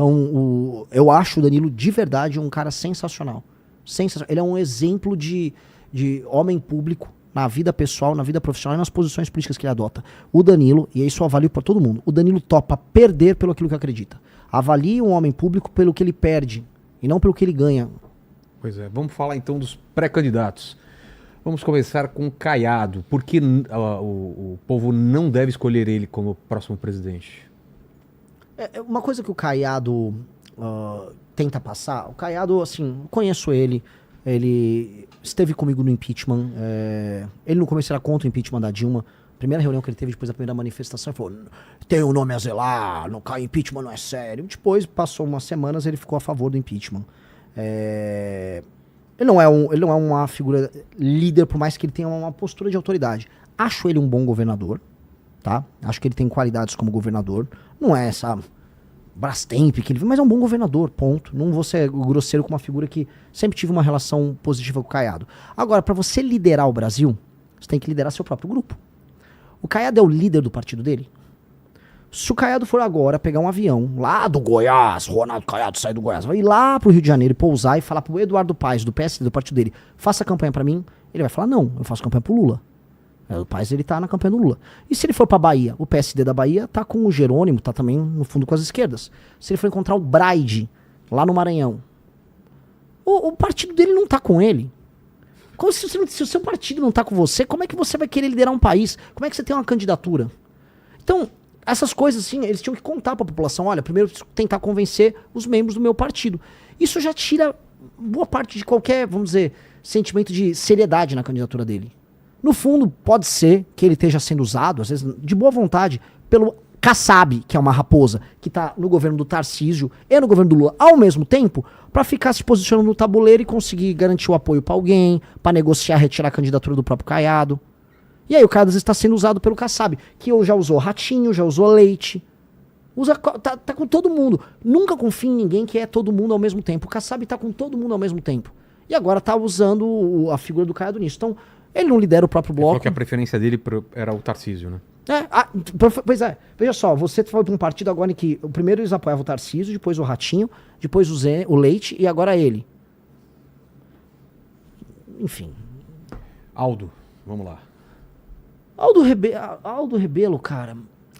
Então, eu acho o Danilo de verdade um cara sensacional. Ele é um exemplo de homem público na vida pessoal, na vida profissional e nas posições políticas que ele adota. O Danilo, e isso eu avalio para todo mundo, o Danilo topa perder pelo aquilo que acredita. Avalie um homem público pelo que ele perde e não pelo que ele ganha. Pois é, vamos falar então dos pré-candidatos. Vamos começar com o Caiado. Por que o povo não deve escolher ele como próximo presidente? Uma coisa que o Caiado tenta passar, o Caiado, assim, conheço ele esteve comigo no impeachment, ele no começo era contra o impeachment da Dilma, primeira reunião que ele teve depois da primeira manifestação, ele falou, tem um nome a zelar, não cai impeachment, não é sério. Depois, passou umas semanas, ele ficou a favor do impeachment. Ele não é uma figura líder, por mais que ele tenha uma postura de autoridade. Acho ele um bom governador, tá? Acho que ele tem qualidades como governador. Não é essa Brastemp que ele vê, mas é um bom governador, ponto. Não vou ser grosseiro com uma figura que sempre tive uma relação positiva com o Caiado. Agora, para você liderar o Brasil, você tem que liderar seu próprio grupo. O Caiado é o líder do partido dele? Se o Caiado for agora pegar um avião lá do Goiás, Ronaldo Caiado sai do Goiás, vai ir lá pro Rio de Janeiro e pousar e falar pro Eduardo Paes, do PSD, do partido dele, faça campanha pra mim, ele vai falar, não, eu faço campanha pro Lula. O Paes, ele tá na campanha do Lula. E se ele for pra Bahia, o PSD da Bahia tá com o Jerônimo, tá também no fundo com as esquerdas. Se ele for encontrar o Braide, lá no Maranhão, o partido dele não tá com ele. Se o seu partido não tá com você, como é que você vai querer liderar um país? Como é que você tem uma candidatura? Então, essas coisas, assim, eles tinham que contar pra população. Olha, primeiro eu preciso tentar convencer os membros do meu partido. Isso já tira boa parte de qualquer, vamos dizer, sentimento de seriedade na candidatura dele. No fundo, pode ser que ele esteja sendo usado, às vezes, de boa vontade, pelo Kassab, que é uma raposa, que tá no governo do Tarcísio e no governo do Lula ao mesmo tempo, pra ficar se posicionando no tabuleiro e conseguir garantir o apoio pra alguém, pra negociar, retirar a candidatura do próprio Caiado. E aí o Caiado às vezes está sendo usado pelo Kassab, que já usou Ratinho, já usou Leite. Tá com todo mundo. Nunca confie em ninguém que é todo mundo ao mesmo tempo. O Kassab tá com todo mundo ao mesmo tempo. E agora tá usando a figura do Caiado nisso. Então, ele não lidera o próprio bloco. Ele falou que a preferência dele era o Tarcísio, né? Pois é. Veja só, você foi para um partido agora em que o primeiro eles apoiavam o Tarcísio, depois o Ratinho, depois o Leite e agora ele. Enfim. Aldo, vamos lá. Aldo Rebelo, cara,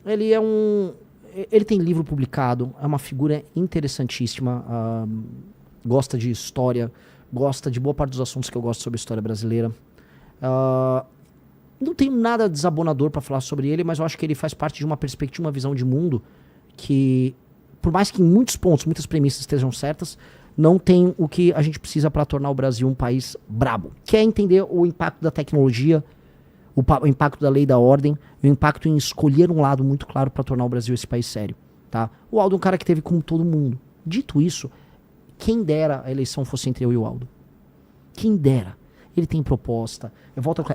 ele tem livro publicado, é uma figura interessantíssima, gosta de história, gosta de boa parte dos assuntos que eu gosto sobre a história brasileira. Não tenho nada desabonador pra falar sobre ele, mas eu acho que ele faz parte de uma perspectiva, uma visão de mundo que, por mais que em muitos pontos, muitas premissas estejam certas, não tem o que a gente precisa para tornar o Brasil um país brabo, que é entender o impacto da tecnologia, o impacto da lei e da ordem, e o impacto em escolher um lado muito claro para tornar o Brasil esse país sério, tá? O Aldo é um cara que teve como todo mundo. Dito isso, quem dera a eleição fosse entre eu e o Aldo. Quem dera. Ele tem proposta.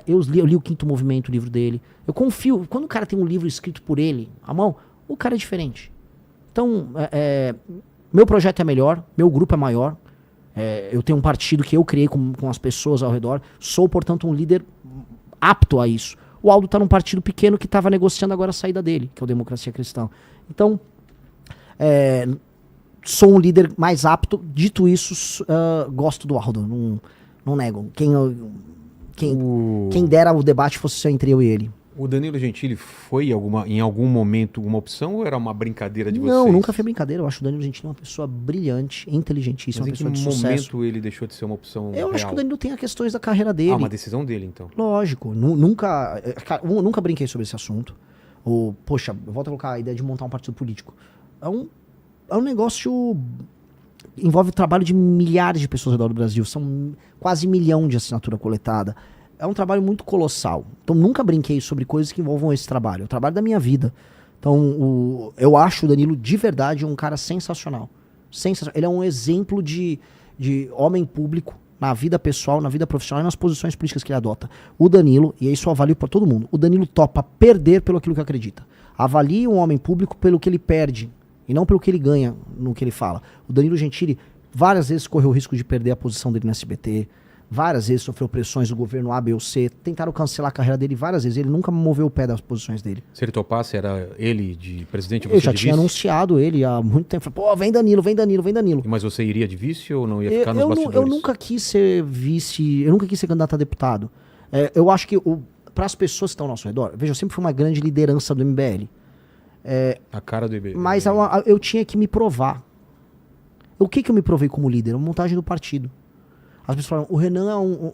Eu li o Quinto Movimento, o livro dele. Eu confio. Quando o cara tem um livro escrito por ele, à mão, o cara é diferente. Então, meu projeto é melhor, meu grupo é maior. Eu tenho um partido que eu criei com as pessoas ao redor. Sou, portanto, um líder apto a isso. O Aldo tá num partido pequeno que estava negociando agora a saída dele, que é o Democracia Cristã. Então, sou um líder mais apto. Dito isso, gosto do Aldo. Não nego. Quem dera o debate fosse só entre eu e ele. O Danilo Gentili foi em algum momento uma opção ou era uma brincadeira de vocês? Não, nunca foi brincadeira. Eu acho o Danilo Gentili uma pessoa brilhante, inteligentíssima, uma pessoa de sucesso. Mas em que momento ele deixou de ser uma opção Eu real? acho que o Danilo tem as questões da carreira dele. Uma decisão dele, então. Lógico. Nunca brinquei sobre esse assunto. Poxa, eu volto a colocar a ideia de montar um partido político. É um negócio... Envolve o trabalho de milhares de pessoas ao redor do Brasil. São quase 1 milhão de assinatura coletada. É um trabalho muito colossal. Então, nunca brinquei sobre coisas que envolvam esse trabalho. É o trabalho da minha vida. Então, eu acho o Danilo, de verdade, um cara sensacional. Ele é um exemplo de homem público na vida pessoal, na vida profissional e nas posições políticas que ele adota. O Danilo, e isso eu avalio para todo mundo, o Danilo topa perder pelo aquilo que acredita. Avalie um homem público pelo que ele perde e não pelo que ele ganha no que ele fala. O Danilo Gentili várias vezes correu o risco de perder a posição dele no SBT, várias vezes sofreu pressões do governo A, B ou C, tentaram cancelar a carreira dele várias vezes, ele nunca moveu o pé das posições dele. Se ele topasse, era ele de presidente e Eu você já de tinha vice? anunciado ele há muito tempo, falei, pô, vem Danilo, vem Danilo, vem Danilo. Mas você iria de vice ou não ia ficar nos Eu bastidores? nunca quis ser vice, eu nunca quis ser candidato a deputado. Eu acho que para as pessoas que estão ao nosso redor, veja, eu sempre fui uma grande liderança do MBL. A cara do IB. Mas eu tinha que me provar. O que eu me provei como líder? A montagem do partido. As pessoas falam, o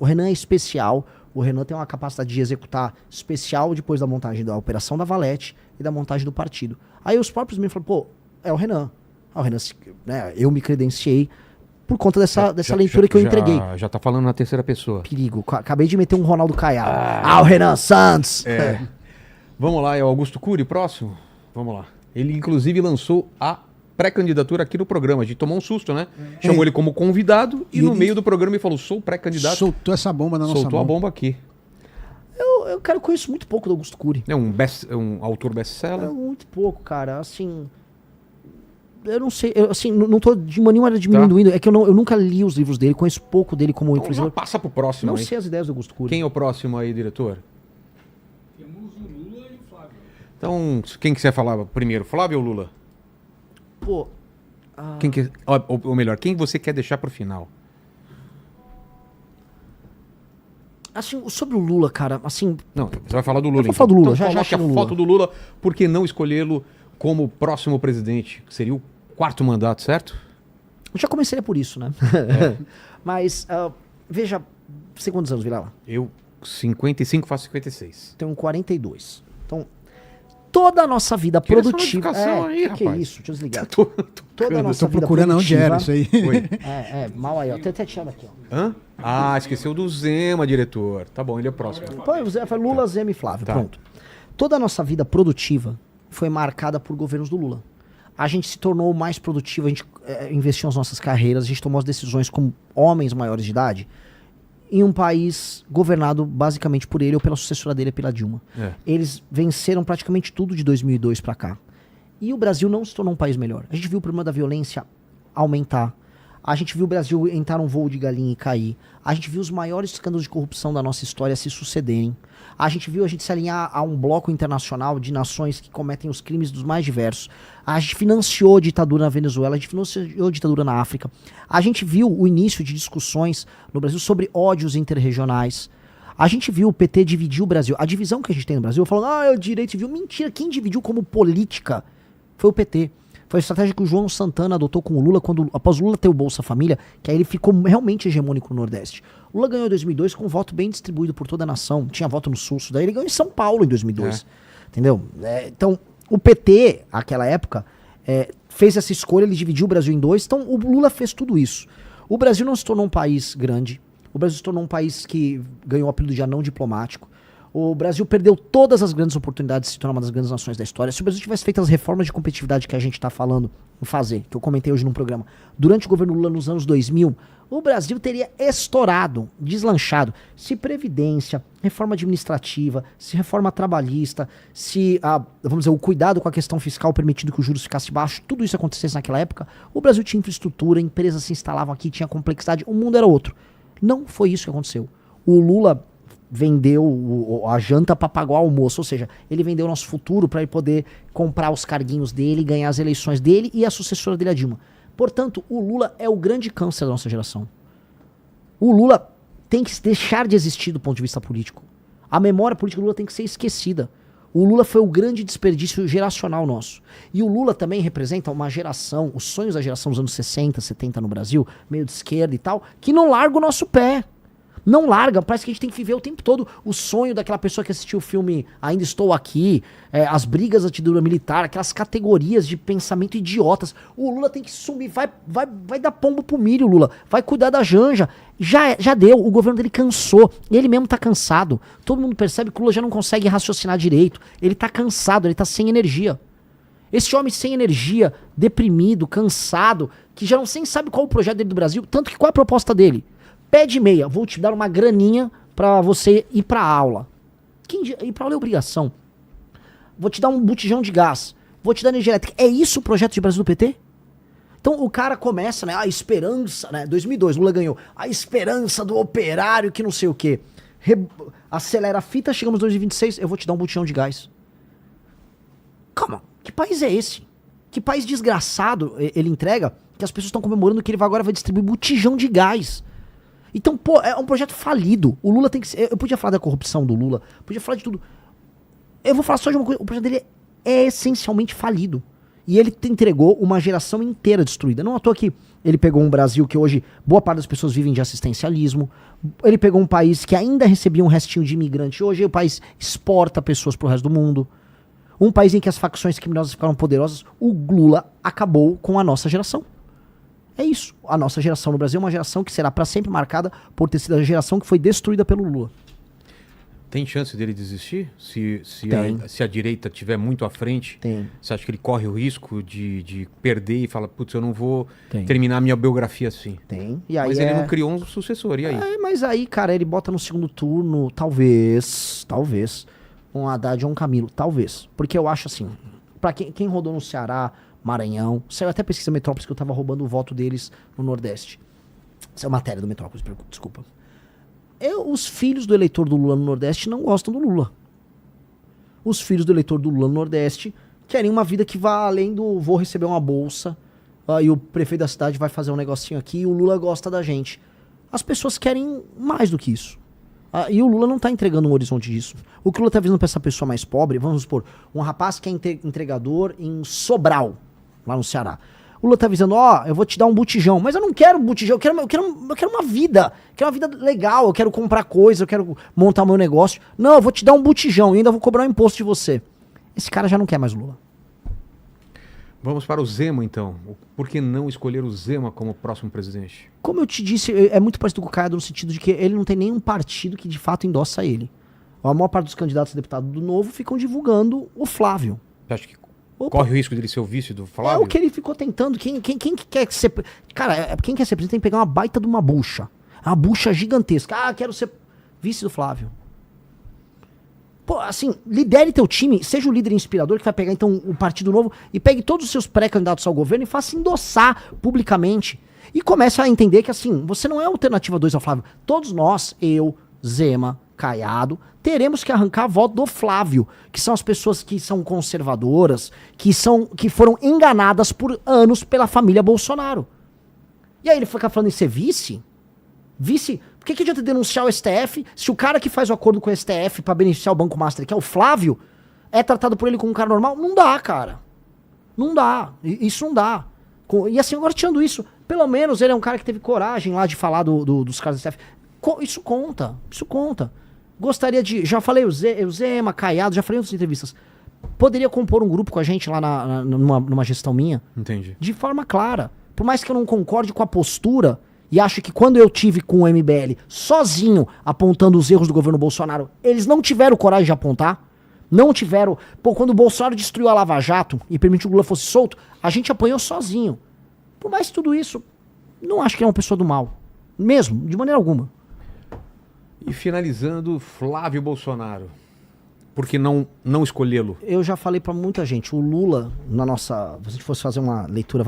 Renan é especial, o Renan tem uma capacidade de executar especial depois da montagem da operação da Valete e da montagem do partido. Aí os próprios me falaram, pô, é o Renan. O Renan, né, eu me credenciei por conta dessa leitura que eu entreguei. Já tá falando na terceira pessoa. Perigo. Acabei de meter um Ronaldo Caiado. O Renan Santos! Vamos lá, é o Augusto Cury, próximo? Vamos lá. Ele, inclusive, lançou a pré-candidatura aqui no programa. A gente tomou um susto, né? Chamou ele como convidado e no meio do programa ele falou, sou pré-candidato. Soltou essa bomba na nossa Soltou a mão. bomba aqui. Eu conheço muito pouco do Augusto Cury. É um autor best-seller. Muito pouco, cara. Assim... Eu não sei, não tô de maneira nenhuma diminuindo. É que eu nunca li os livros dele, conheço pouco dele como Então já empresário. passa pro próximo Não aí. sei as ideias do Augusto Cury. Quem é o próximo aí, diretor? Temos o Lula e o Flávio. Então, quem quiser falar primeiro, Flávio ou Lula? Pô, Ou melhor, quem você quer deixar pro final? assim, sobre o Lula, cara, assim... Não, você vai falar do Lula. Eu vou falar do Lula, então já coloque a chego no foto Lula. do Lula, por que não escolhê-lo como próximo presidente? Que seria o 4º mandato, certo? Eu já começaria por isso, né? Mas, veja, você quantos anos, Vilela? Eu, 55, faço 56. Tenho 42. Então, toda a nossa vida Tira essa produtiva... notificação aí, que rapaz. isso? Deixa eu desligar. Tô Toda a Eu nossa tô vida procurando onde era isso aí. Oi. Mal aí, ó. Tem até tirado aqui, ó. Hã? Ah, esqueceu do Zema, diretor. Tá bom, ele é o próximo. Pô, foi Lula, Zema e Flávio, Tá. pronto. Toda a nossa vida produtiva foi marcada por governos do Lula. A gente se tornou mais produtivo, a gente investiu nas nossas carreiras, a gente tomou as decisões como homens maiores de idade em um país governado basicamente por ele ou pela sucessora dele, pela Dilma. Eles venceram praticamente tudo de 2002 pra cá. E o Brasil não se tornou um país melhor. A gente viu o problema da violência aumentar. A gente viu o Brasil entrar num voo de galinha e cair. A gente viu os maiores escândalos de corrupção da nossa história se sucederem. A gente viu a gente se alinhar a um bloco internacional de nações que cometem os crimes dos mais diversos. A gente financiou a ditadura na Venezuela, a gente financiou a ditadura na África. A gente viu o início de discussões no Brasil sobre ódios interregionais. A gente viu o PT dividir o Brasil. A divisão que a gente tem no Brasil, falando, é o direito civil. Mentira, quem dividiu como política foi o PT. Foi a estratégia que o João Santana adotou com o Lula, após o Lula ter o Bolsa Família, que aí ele ficou realmente hegemônico no Nordeste. O Lula ganhou em 2002 com um voto bem distribuído por toda a nação. Tinha voto no Sul, daí ele ganhou em São Paulo em 2002. Entendeu? Então, o PT, naquela época, fez essa escolha, ele dividiu o Brasil em dois. Então, o Lula fez tudo isso. O Brasil não se tornou um país grande. O Brasil se tornou um país que ganhou o apelido de anão diplomático. O Brasil perdeu todas as grandes oportunidades de se tornar uma das grandes nações da história. Se o Brasil tivesse feito as reformas de competitividade que a gente está falando em fazer, que eu comentei hoje num programa, durante o governo Lula nos anos 2000, o Brasil teria estourado, deslanchado. Se previdência, reforma administrativa, se reforma trabalhista, se, vamos dizer, o cuidado com a questão fiscal permitindo que os juros ficassem baixos, tudo isso acontecesse naquela época, o Brasil tinha infraestrutura, empresas se instalavam aqui, tinha complexidade, o mundo era outro. Não foi isso que aconteceu. O Lula vendeu a janta para pagar o almoço, ou seja, ele vendeu o nosso futuro para ele poder comprar os carguinhos dele, ganhar as eleições dele e a sucessora dele, a Dilma. Portanto, o Lula é o grande câncer da nossa geração. O Lula tem que deixar de existir do ponto de vista político. A memória política do Lula tem que ser esquecida. O Lula foi o grande desperdício geracional nosso. E o Lula também representa uma geração, os sonhos da geração dos anos 60, 70 no Brasil, meio de esquerda e tal, que não larga o nosso pé. Não larga, parece que a gente tem que viver o tempo todo o sonho daquela pessoa que assistiu o filme Ainda Estou Aqui, as brigas da ditadura militar, aquelas categorias de pensamento idiotas. O Lula tem que sumir, vai dar pombo pro milho, Lula. Vai cuidar da Janja. Já deu, o governo dele cansou. Ele mesmo tá cansado. Todo mundo percebe que o Lula já não consegue raciocinar direito. Ele tá cansado, ele tá sem energia. Esse homem sem energia, deprimido, cansado, que já não sabe qual é o projeto dele do Brasil, tanto que qual é a proposta dele? Pé de meia, vou te dar uma graninha pra você ir pra aula. Ir pra aula é obrigação. Vou te dar um botijão de gás. Vou te dar energia elétrica. É isso o projeto de Brasil do PT? Então o cara começa, né? A esperança, né? 2002, Lula ganhou. A esperança do operário que não sei o quê. Acelera a fita, chegamos em 2026, eu vou te dar um botijão de gás. Calma, que país é esse? Que país desgraçado ele entrega que as pessoas estão comemorando que ele agora vai distribuir botijão de gás. Então, pô, é um projeto falido. O Lula tem que ser... Eu podia falar da corrupção do Lula, podia falar de tudo. Eu vou falar só de uma coisa. O projeto dele é essencialmente falido. E ele entregou uma geração inteira destruída. Não à toa que ele pegou um Brasil que hoje boa parte das pessoas vivem de assistencialismo. Ele pegou um país que ainda recebia um restinho de imigrante. Hoje o país exporta pessoas pro resto do mundo. Um país em que as facções criminosas ficaram poderosas. O Lula acabou com a nossa geração. É isso. A nossa geração no Brasil é uma geração que será para sempre marcada por ter sido a geração que foi destruída pelo Lula. Tem chance dele desistir? Se a direita estiver muito à frente, Tem. você acha que ele corre o risco de perder e fala, putz, eu não vou Tem. terminar minha biografia assim? Tem. E aí Mas ele não criou um sucessor, e aí? Mas aí, cara, ele bota no segundo turno, talvez, um Haddad ou um Camilo, talvez. Porque eu acho assim, pra quem rodou no Ceará, Maranhão, saiu até pesquisa Metrópolis que eu tava roubando o voto deles no Nordeste. Essa é matéria do Metrópolis, desculpa. Os filhos do eleitor do Lula no Nordeste não gostam do Lula. Os filhos do eleitor do Lula no Nordeste querem uma vida que vá além do vou receber uma bolsa, e o prefeito da cidade vai fazer um negocinho aqui e o Lula gosta da gente. As pessoas querem mais do que isso. E o Lula não tá entregando um horizonte disso. O que o Lula tá visando pra essa pessoa mais pobre, vamos supor, um rapaz que é entregador em Sobral, lá no Ceará. O Lula tá avisando, eu vou te dar um botijão. Mas eu não quero botijão, eu quero uma vida. Eu quero uma vida legal, eu quero comprar coisa, eu quero montar meu negócio. Não, eu vou te dar um botijão e ainda vou cobrar um imposto de você. Esse cara já não quer mais Lula. Vamos para o Zema, então. Por que não escolher o Zema como próximo presidente? Como eu te disse, é muito parecido com o Caiado no sentido de que ele não tem nenhum partido que de fato endossa ele. A maior parte dos candidatos a deputado do Novo ficam divulgando o Flávio. Você acha que corre o risco dele ser o vice do Flávio? É o que ele ficou tentando. Quem quer ser... Cara, quem quer ser presidente tem que pegar uma baita de uma bucha. Uma bucha gigantesca. Quero ser vice do Flávio. Pô, assim, lidere teu time, seja o líder inspirador que vai pegar então o Partido Novo e pegue todos os seus pré-candidatos ao governo e faça endossar publicamente. E comece a entender que assim, você não é a alternativa 2 ao Flávio. Todos nós, eu, Zema, Caiado, teremos que arrancar a voto do Flávio, que são as pessoas que são conservadoras, que foram enganadas por anos pela família Bolsonaro. E aí ele fica falando em ser vice? Vice? Por que adianta denunciar o STF se o cara que faz o acordo com o STF pra beneficiar o Banco Master, que é o Flávio, é tratado por ele como um cara normal? Não dá, cara. Não dá. Isso não dá. E assim, agora tirando isso, pelo menos ele é um cara que teve coragem lá de falar dos caras do STF. Isso conta. Isso conta. Gostaria de... Já falei o Zema, Caiado, já falei em outras entrevistas. Poderia compor um grupo com a gente lá numa gestão minha? Entendi. De forma clara. Por mais que eu não concorde com a postura e acho que quando eu tive com o MBL sozinho apontando os erros do governo Bolsonaro, eles não tiveram coragem de apontar. Não tiveram... Pô, quando o Bolsonaro destruiu a Lava Jato e permitiu que o Lula fosse solto, a gente apanhou sozinho. Por mais que tudo isso, não acho que é uma pessoa do mal. Mesmo, de maneira alguma. E finalizando, Flávio Bolsonaro. Por que não escolhê-lo? Eu já falei pra muita gente, o Lula, se a gente fosse fazer uma leitura,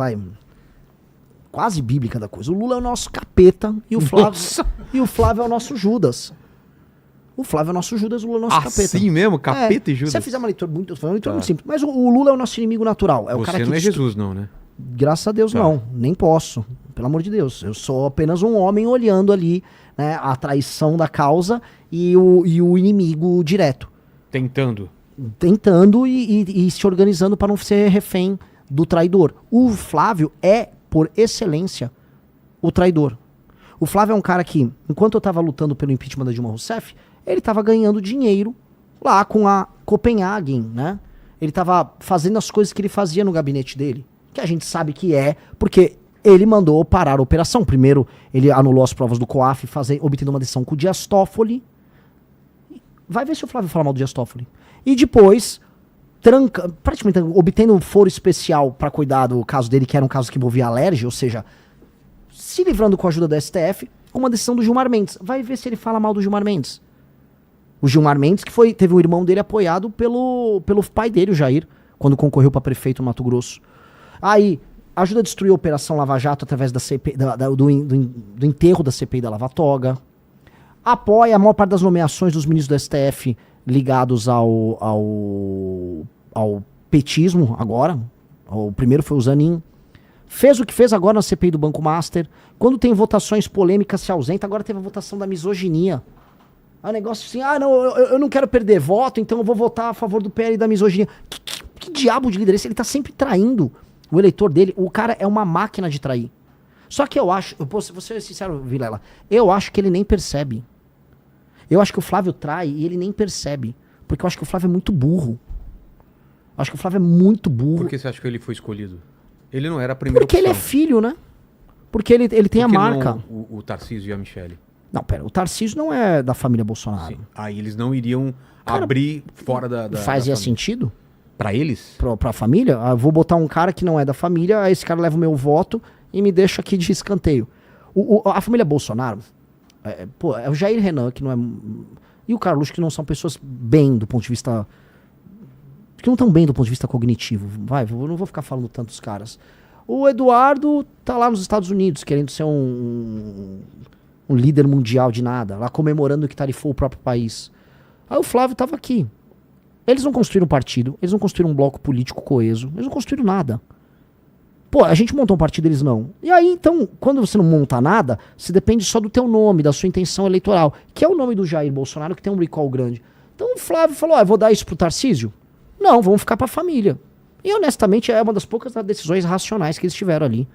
quase bíblica da coisa, o Lula é o nosso capeta e o Flávio é o nosso Judas. O Flávio é o nosso Judas, o Lula é o nosso capeta. Assim mesmo? Capeta e Judas? Se você fizer uma leitura muito simples, mas o Lula é o nosso inimigo natural. É o você cara que não é Jesus não, né? Graças a Deus não, nem posso. Pelo amor de Deus, eu sou apenas um homem olhando ali, né, a traição da causa e o inimigo direto. Tentando E se organizando para não ser refém do traidor. O Flávio é, por excelência, o traidor. O Flávio é um cara que, enquanto eu estava lutando pelo impeachment da Dilma Rousseff, ele estava ganhando dinheiro lá com a Copenhagen, né? Ele estava fazendo as coisas que ele fazia no gabinete dele, que a gente sabe que é, porque ele mandou parar a operação. Primeiro, ele anulou as provas do COAF, obtendo uma decisão com o Dias Toffoli. Vai ver se o Flávio fala mal do Dias Toffoli. E depois, praticamente obtendo um foro especial para cuidar do caso dele, que era um caso que envolvia alergia, ou seja, se livrando com a ajuda do STF, uma decisão do Gilmar Mendes. Vai ver se ele fala mal do Gilmar Mendes. O Gilmar Mendes, que teve o irmão dele apoiado pelo pai dele, o Jair, quando concorreu para prefeito no Mato Grosso. Aí, ajuda a destruir a Operação Lava Jato através da CPI, do enterro da CPI da Lava Toga. Apoia a maior parte das nomeações dos ministros do STF ligados ao petismo agora. O primeiro foi o Zanin. Fez o que fez agora na CPI do Banco Master. Quando tem votações polêmicas, se ausenta. Agora teve a votação da misoginia. É um negócio assim, eu não quero perder voto, então eu vou votar a favor do PL e da misoginia. Que diabo de líder é esse? Ele tá sempre traindo o eleitor dele. O cara é uma máquina de trair. Só que eu acho, vou ser sincero, Vilela, eu acho que ele nem percebe. Eu acho que o Flávio trai e ele nem percebe. Porque eu acho que o Flávio é muito burro. Eu acho que o Flávio é muito burro. Por que você acha que ele foi escolhido? Ele não era a primeira Porque opção. ele é filho, né? Porque ele tem a marca. Não o Tarcísio e a Michele? Não, pera, o Tarcísio não é da família Bolsonaro. Sim. Aí eles não iriam Cara, abrir fora da Fazia da família. sentido Pra eles? pra família? Eu vou botar um cara que não é da família, aí esse cara leva o meu voto e me deixa aqui de escanteio. A família Bolsonaro, é o Jair Renan, que não é... E o Carluxo, que não são pessoas bem do ponto de vista... Que não estão bem do ponto de vista cognitivo. Eu não vou ficar falando tantos caras. O Eduardo tá lá nos Estados Unidos, querendo ser um líder mundial de nada, lá comemorando que tarifou o próprio país. Aí o Flávio tava aqui. Eles não construíram um partido, eles não construíram um bloco político coeso, eles não construíram nada. Pô, a gente montou um partido, eles não. E aí, então, quando você não monta nada, se depende só do teu nome, da sua intenção eleitoral, que é o nome do Jair Bolsonaro, que tem um recall grande. Então o Flávio falou, eu vou dar isso pro Tarcísio? Não, vamos ficar pra família. E honestamente, é uma das poucas decisões racionais que eles tiveram ali.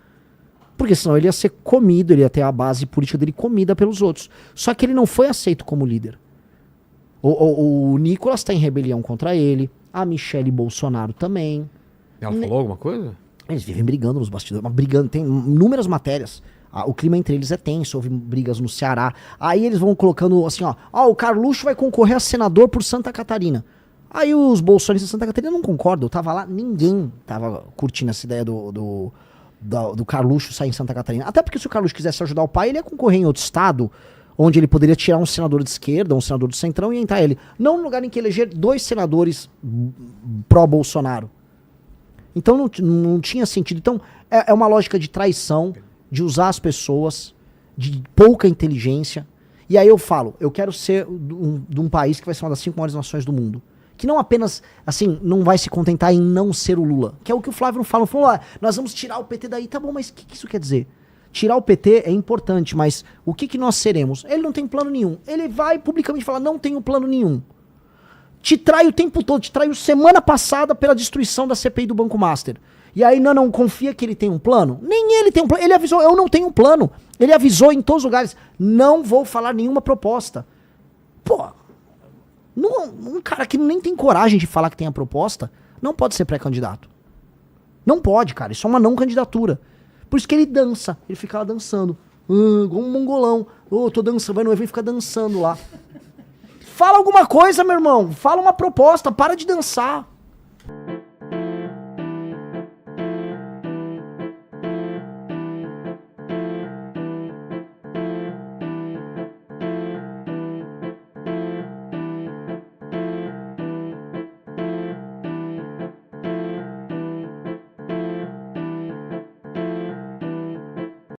Porque senão ele ia ser comido, ele ia ter a base política dele comida pelos outros. Só que ele não foi aceito como líder. O Nicolas tá em rebelião contra ele, a Michele Bolsonaro também. Ela falou alguma coisa? Eles vivem brigando nos bastidores, mas brigando, tem inúmeras matérias. O clima entre eles é tenso, houve brigas no Ceará. Aí eles vão colocando assim, o Carluxo vai concorrer a senador por Santa Catarina. Aí os bolsonaristas de Santa Catarina não concordam, eu tava lá, ninguém tava curtindo essa ideia do Carluxo sair em Santa Catarina. Até porque se o Carluxo quisesse ajudar o pai, ele ia concorrer em outro estado, onde ele poderia tirar um senador de esquerda, um senador do centrão e entrar ele. Não no lugar em que eleger 2 senadores pró-Bolsonaro. Então não tinha sentido. Então é uma lógica de traição, de usar as pessoas, de pouca inteligência. E aí eu falo, eu quero ser de um país que vai ser uma das 5 maiores nações do mundo. Que não apenas, assim, não vai se contentar em não ser o Lula. Que é o que o Flávio falou. Nós vamos tirar o PT daí. Tá bom, mas o que isso quer dizer? Tirar o PT é importante, mas o que nós seremos? Ele não tem plano nenhum. Ele vai publicamente falar, não tenho plano nenhum. Te trai o tempo todo, te traiu semana passada pela destruição da CPI do Banco Master. E aí não confia que ele tem um plano? Nem ele tem um plano. Ele avisou, eu não tenho um plano. Ele avisou em todos os lugares, não vou falar nenhuma proposta. Pô, um cara que nem tem coragem de falar que tem a proposta, não pode ser pré-candidato. Não pode, cara. Isso é uma não candidatura. Por isso que ele dança. Ele fica lá dançando. Igual um mongolão. Tô dançando, vai no evento e fica dançando lá. Fala alguma coisa, meu irmão. Fala uma proposta. Para de dançar.